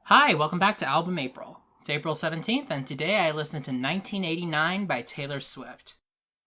Hi, welcome back to Album April. It's April 17th, and today I listened to 1989 by Taylor Swift.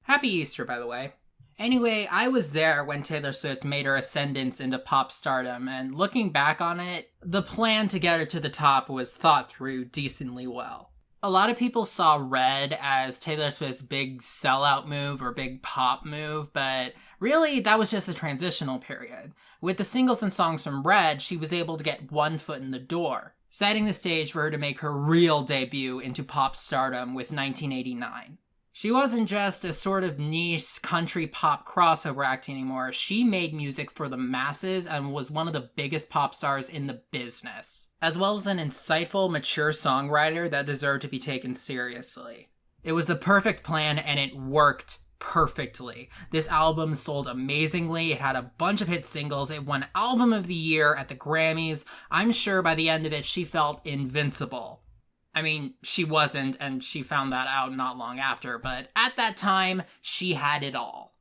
Happy Easter, by the way. Anyway, I was there when Taylor Swift made her ascendance into pop stardom, and looking back on it, the plan to get her to the top was thought through decently well. A lot of people saw Red as Taylor Swift's big sellout move or big pop move, but really that was just a transitional period. With the singles and songs from Red, she was able to get one foot in the door, setting the stage for her to make her real debut into pop stardom with 1989. She wasn't just a sort of niche country pop crossover act anymore. She made music for the masses and was one of the biggest pop stars in the business, as well as an insightful, mature songwriter that deserved to be taken seriously. It was the perfect plan, and it worked perfectly. This album sold amazingly. It had a bunch of hit singles. It won Album of the Year at the Grammys. I'm sure by the end of it, she felt invincible. I mean, she wasn't, and she found that out not long after, but at that time, she had it all.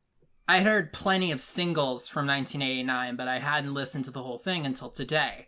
I had heard plenty of singles from 1989, but I hadn't listened to the whole thing until today.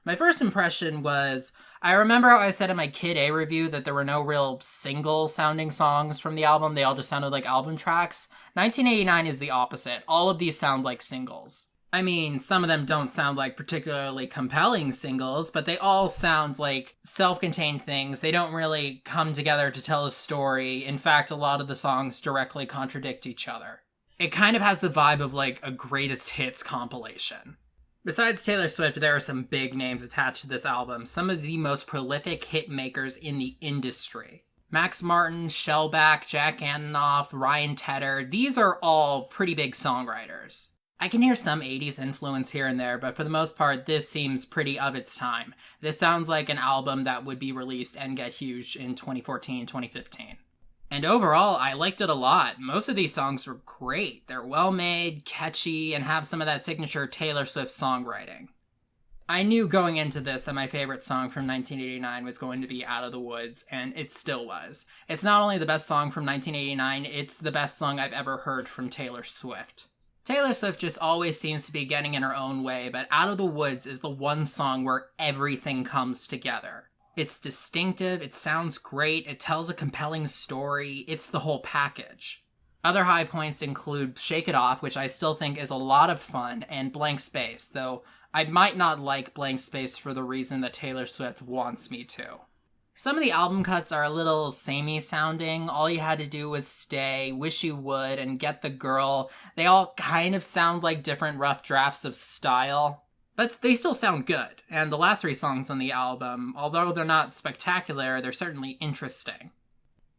My first impression was, I remember how I said in my Kid A review that there were no real single-sounding songs from the album, they all just sounded like album tracks. 1989 is the opposite. All of these sound like singles. I mean, some of them don't sound like particularly compelling singles, but they all sound like self-contained things. They don't really come together to tell a story. In fact, a lot of the songs directly contradict each other. It kind of has the vibe of like a greatest hits compilation. Besides Taylor Swift, there are some big names attached to this album, some of the most prolific hit makers in the industry. Max Martin, Shellback, Jack Antonoff, Ryan Tedder, these are all pretty big songwriters. I can hear some 80s influence here and there, but for the most part, this seems pretty of its time. This sounds like an album that would be released and get huge in 2014, 2015. And overall, I liked it a lot. Most of these songs were great. They're well-made, catchy, and have some of that signature Taylor Swift songwriting. I knew going into this that my favorite song from 1989 was going to be Out of the Woods, and it still was. It's not only the best song from 1989, it's the best song I've ever heard from Taylor Swift. Taylor Swift just always seems to be getting in her own way, but Out of the Woods is the one song where everything comes together. It's distinctive, it sounds great, it tells a compelling story, it's the whole package. Other high points include Shake It Off, which I still think is a lot of fun, and Blank Space, though I might not like Blank Space for the reason that Taylor Swift wants me to. Some of the album cuts are a little samey sounding. All You Had to Do Was Stay, Wish You Would, and Get the Girl. They all kind of sound like different rough drafts of Style. But they still sound good. And the last three songs on the album, although they're not spectacular, they're certainly interesting.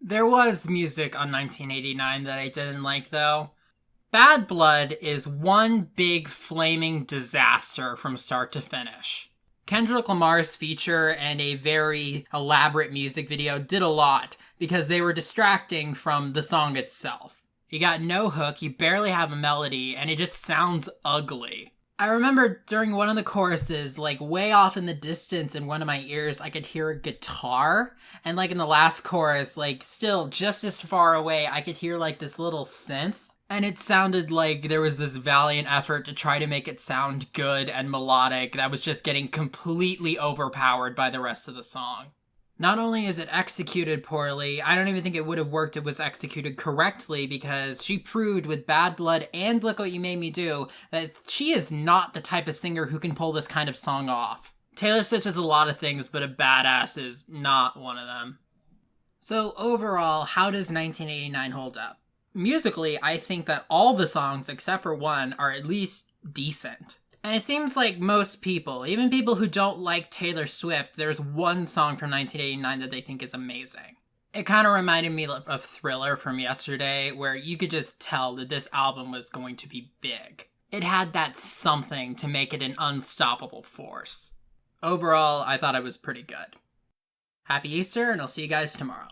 There was music on 1989 that I didn't like, though. Bad Blood is one big flaming disaster from start to finish. Kendrick Lamar's feature and a very elaborate music video did a lot because they were distracting from the song itself. You got no hook, you barely have a melody, and it just sounds ugly. I remember during one of the choruses, like way off in the distance in one of my ears, I could hear a guitar. And like in the last chorus, like still just as far away, I could hear like this little synth. And it sounded like there was this valiant effort to try to make it sound good and melodic that was just getting completely overpowered by the rest of the song. Not only is it executed poorly, I don't even think it would have worked if it was executed correctly because she proved with Bad Blood and Look What You Made Me Do that she is not the type of singer who can pull this kind of song off. Taylor Swift is a lot of things, but a badass is not one of them. So overall, how does 1989 hold up? Musically, I think that all the songs, except for one, are at least decent. And it seems like most people, even people who don't like Taylor Swift, there's one song from 1989 that they think is amazing. It kind of reminded me of Thriller from yesterday, where you could just tell that this album was going to be big. It had that something to make it an unstoppable force. Overall, I thought it was pretty good. Happy Easter, and I'll see you guys tomorrow.